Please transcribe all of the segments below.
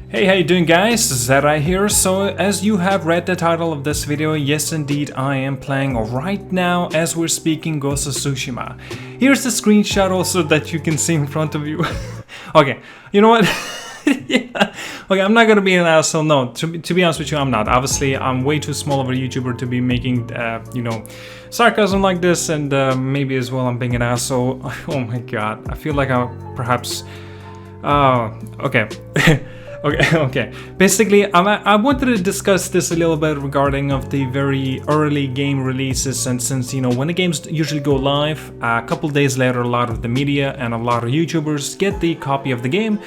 Hey, how you doing guys? ZDEyE here. So as you have read the title of this video, yes indeed I am playing right now as we're speaking Ghost of Tsushima. Here's the screenshot also that you can see in front of you. Okay, you know what? Yeah. Okay, I'm not gonna be an asshole. No, to be honest with you, I'm not. Obviously, I'm way too small of a YouTuber to be making, sarcasm like this, and maybe as well I'm being an asshole. Oh my god, I feel like I perhaps... okay. Okay. Basically, I wanted to discuss this a little bit regarding of the very early game releases, and since, when the games usually go live, a couple days later, a lot of the media and a lot of YouTubers get the copy of the game,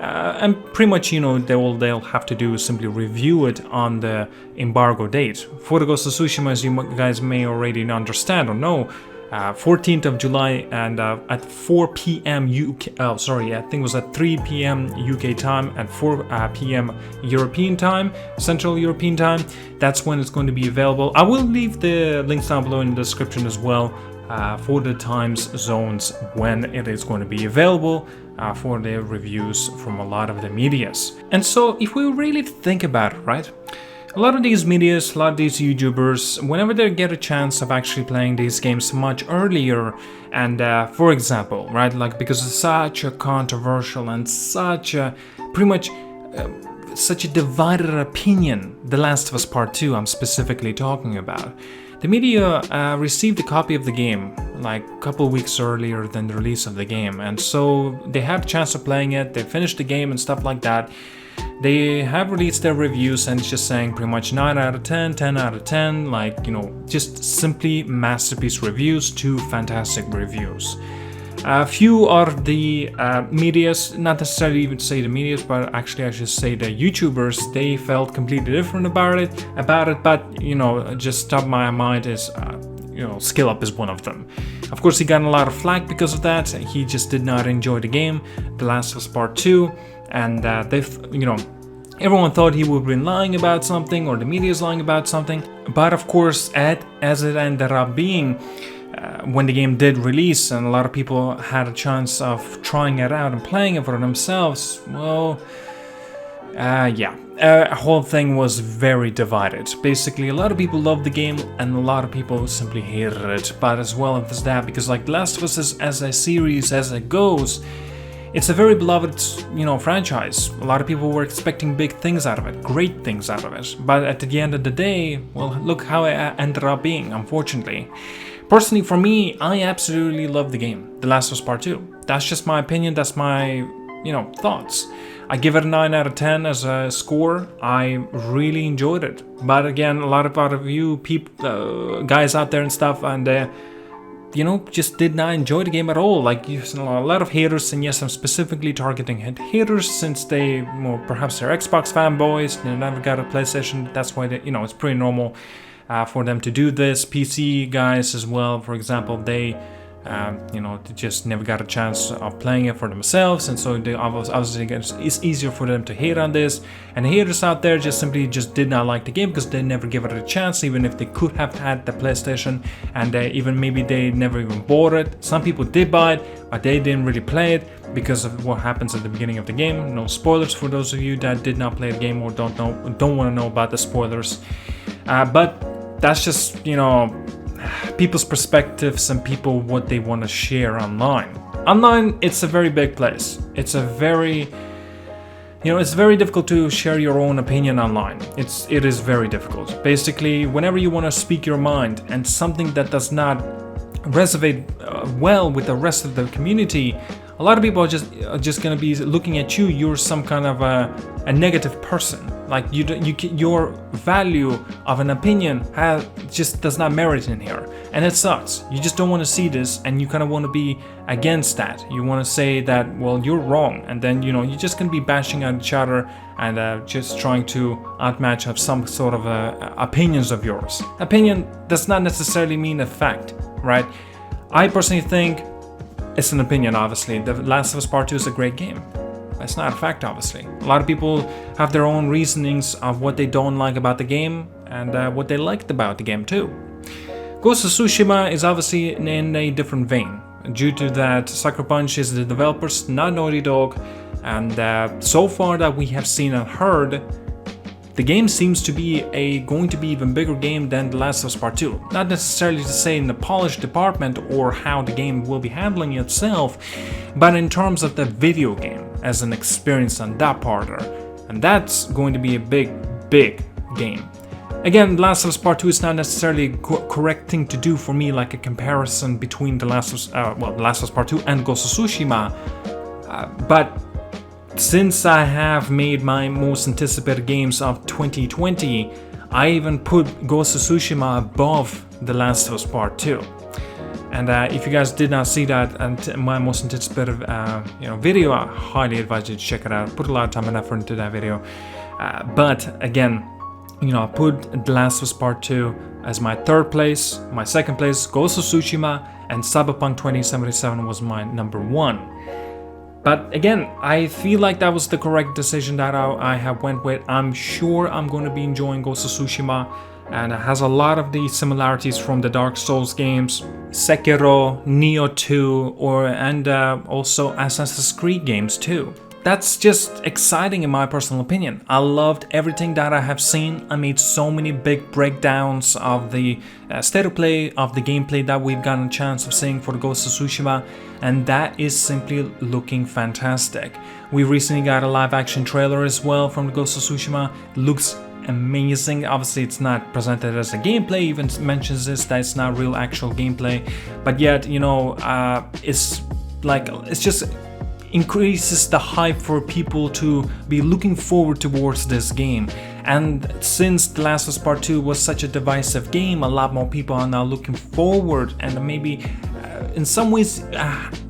and pretty much, they'll have to do is simply review it on the embargo date. For the Ghost of Tsushima, as you guys may already understand or know, 14th of July and at 4 p.m. I think it was at 3 p.m. UK time and 4 p.m. European time, Central European time. That's when it's going to be available. I will leave the links down below in the description as well for the times zones when it is going to be available for the reviews from a lot of the medias. And so if we really think about it, right? A lot of these medias, a lot of these YouTubers, whenever they get a chance of actually playing these games much earlier, and for example, right, like because it's such a controversial and such a, pretty much, such a divided opinion, The Last of Us Part 2 I'm specifically talking about. The media received a copy of the game like a couple weeks earlier than the release of the game, and so they had a chance of playing it, they finished the game and stuff like that. They have released their reviews and it's just saying pretty much 9 out of 10, 10 out of 10, like, just simply masterpiece reviews to fantastic reviews. A few are the medias, not necessarily even say the medias, but actually I should say the YouTubers, they felt completely different about it, but, just top of my mind is, Skill Up is one of them. Of course, he got a lot of flack because of that. He just did not enjoy the game, The Last of Us Part 2. And everyone thought he would have been lying about something, or the media is lying about something. But of course, as it ended up being, when the game did release and a lot of people had a chance of trying it out and playing it for themselves, well, the whole thing was very divided. Basically, a lot of people loved the game and a lot of people simply hated it. But as well as that, because like The Last of Us is, as a series, as it goes, it's a very beloved, franchise. A lot of people were expecting big things out of it, great things out of it. But at the end of the day, well, look how it ended up being, unfortunately. Personally, for me, I absolutely love the game, The Last of Us Part 2. That's just my opinion, that's my, thoughts. I give it a 9 out of 10 as a score. I really enjoyed it. But again, a lot of you people, guys out there and stuff, and just did not enjoy the game at all. Like, a lot of haters, and yes, I'm specifically targeting haters since they, perhaps they're Xbox fanboys, they never got a PlayStation. That's why they, it's pretty normal for them to do this. PC guys as well, for example, they, they just never got a chance of playing it for themselves, and so they obviously it's easier for them to hate on this. And the haters out there simply did not like the game because they never gave it a chance, even if they could have had the PlayStation, and even maybe they never even bought it. Some people did buy it, but they didn't really play it because of what happens at the beginning of the game. No spoilers for those of you that did not play the game or don't want to know about the spoilers. But that's just, people's perspectives and people what they want to share online. Online, it's a very big place. It's a very, it's very difficult to share your own opinion online. It is very difficult. Basically, whenever you want to speak your mind and something that does not resonate well with the rest of the community, a lot of people are just gonna be looking at you. You're some kind of a negative person. Like your value of an opinion just does not merit in here, and it sucks. You just don't want to see this, and you kind of want to be against that. You want to say that, well, you're wrong, and then you're just gonna be bashing at each other and just trying to outmatch of some sort of opinions of yours. Opinion does not necessarily mean a fact, right? I personally think it's an opinion. Obviously, The Last of Us Part 2 is a great game. That's not a fact, obviously. A lot of people have their own reasonings of what they don't like about the game and what they liked about the game too. Ghost of Tsushima is obviously in a different vein. Due to that, Sucker Punch is the developers, not Naughty Dog. And so far that we have seen and heard, the game seems to be going to be even bigger game than The Last of Us Part 2. Not necessarily to say in the polish department or how the game will be handling itself, but in terms of the video game as an experience on that part. And that's going to be a big game. Again, The Last of Us Part 2 is not necessarily correct thing to do for me, like a comparison between The Last of Us Part 2 and Ghost of Tsushima, but since I have made my most anticipated games of 2020, I even put Ghost of Tsushima above The Last of Us Part 2. And if you guys did not see that and my most anticipated video, I highly advise you to check it out. Put a lot of time and effort into that video. But again, I put The Last of Us Part 2 as my third place. My second place, Ghost of Tsushima, and Cyberpunk 2077 was my number 1. But again, I feel like that was the correct decision that I have went with. I'm sure I'm going to be enjoying Ghost of Tsushima, and it has a lot of the similarities from the Dark Souls games, Sekiro, Nioh 2, and also Assassin's Creed games too. That's just exciting in my personal opinion. I loved everything that I have seen. I made so many big breakdowns of the state of play, of the gameplay that we've gotten a chance of seeing for the Ghost of Tsushima, and that is simply looking fantastic. We recently got a live action trailer as well from the Ghost of Tsushima. It looks amazing. Obviously it's not presented as a gameplay, even mentions this, that it's not real actual gameplay, but yet, it's just increases the hype for people to be looking forward towards this game. And since The Last of Us Part 2 was such a divisive game, a lot more people are now looking forward, and maybe in some ways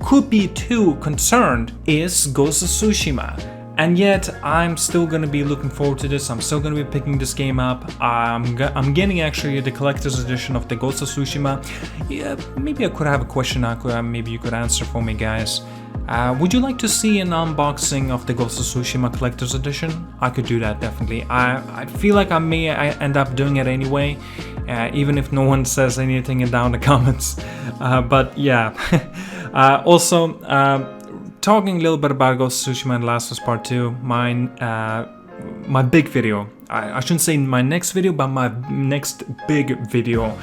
could be too concerned, is Ghost of Tsushima. And yet I'm still gonna be looking forward to this. I'm still gonna be picking this game up. I'm getting actually the collector's edition of the Ghost of Tsushima. Yeah, maybe I could have a question maybe you could answer for me, guys. Would you like to see an unboxing of the Ghost of Tsushima Collector's Edition? I could do that, definitely. I feel like I may end up doing it anyway, even if no one says anything down in the comments. But yeah. Also, talking a little bit about Ghost of Tsushima and Last of Us Part 2, my big video. I shouldn't say my next video, but my next big video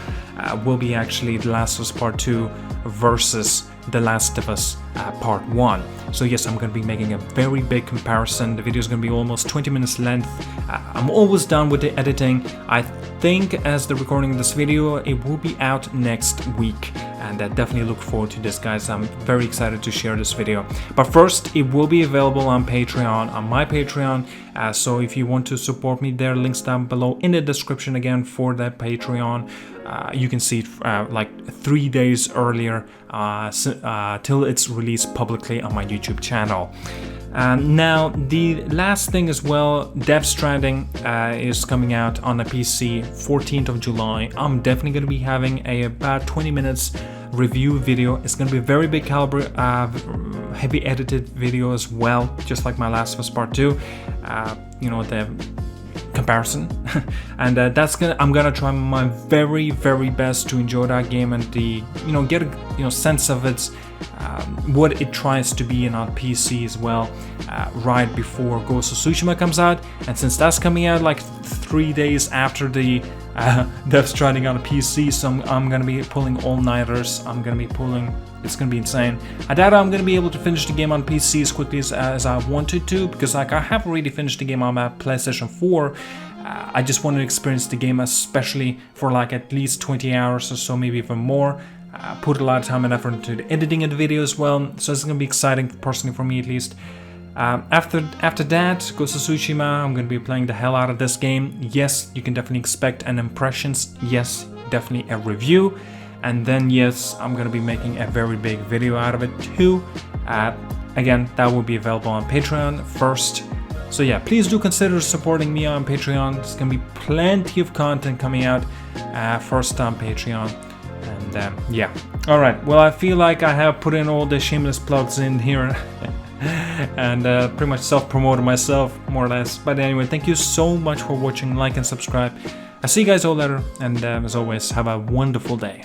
will be actually The Last of Us Part 2 versus The Last of Us Part 1. So yes, I'm going to be making a very big comparison. The video is going to be almost 20 minutes length. I'm almost done with the editing. I think as the recording of this video, it will be out next week. And I definitely look forward to this, guys. I'm very excited to share this video. But first, it will be available on Patreon, on my Patreon. So if you want to support me, there are links down below in the description again for that Patreon. You can see it like 3 days earlier till it's released publicly on my YouTube channel. Now, the last thing as well, Death Stranding is coming out on a PC 14th of July. I'm definitely going to be having about 20 minutes review video. It's going to be a very big caliber, heavy edited video as well, just like my Last of Us Part 2. The comparison. And I'm gonna try my very best to enjoy that game and get a sense of its what it tries to be on PC as well, right before Ghost of Tsushima comes out. And since that's coming out like 3 days after the Death Stranding on a PC, so I'm gonna be pulling all-nighters. It's gonna be insane. I doubt I'm gonna be able to finish the game on PC as quickly as I wanted to, because I have already finished the game on my PlayStation 4. I just want to experience the game, especially for like at least 20 hours or so, maybe even more. Put a lot of time and effort into the editing of the video as well, so it's gonna be exciting personally for me at least. After that, Ghost of Tsushima, I'm gonna be playing the hell out of this game. Yes, you can definitely expect an impressions. Yes, definitely a review. And then yes, I'm gonna be making a very big video out of it too. Again, that will be available on Patreon first. So yeah, please do consider supporting me on Patreon. There's gonna be plenty of content coming out first on Patreon. And yeah, all right. Well, I feel like I have put in all the shameless plugs in here and pretty much self-promoted myself more or less. But anyway, thank you so much for watching. Like and subscribe. I'll see you guys all later, and as always, have a wonderful day.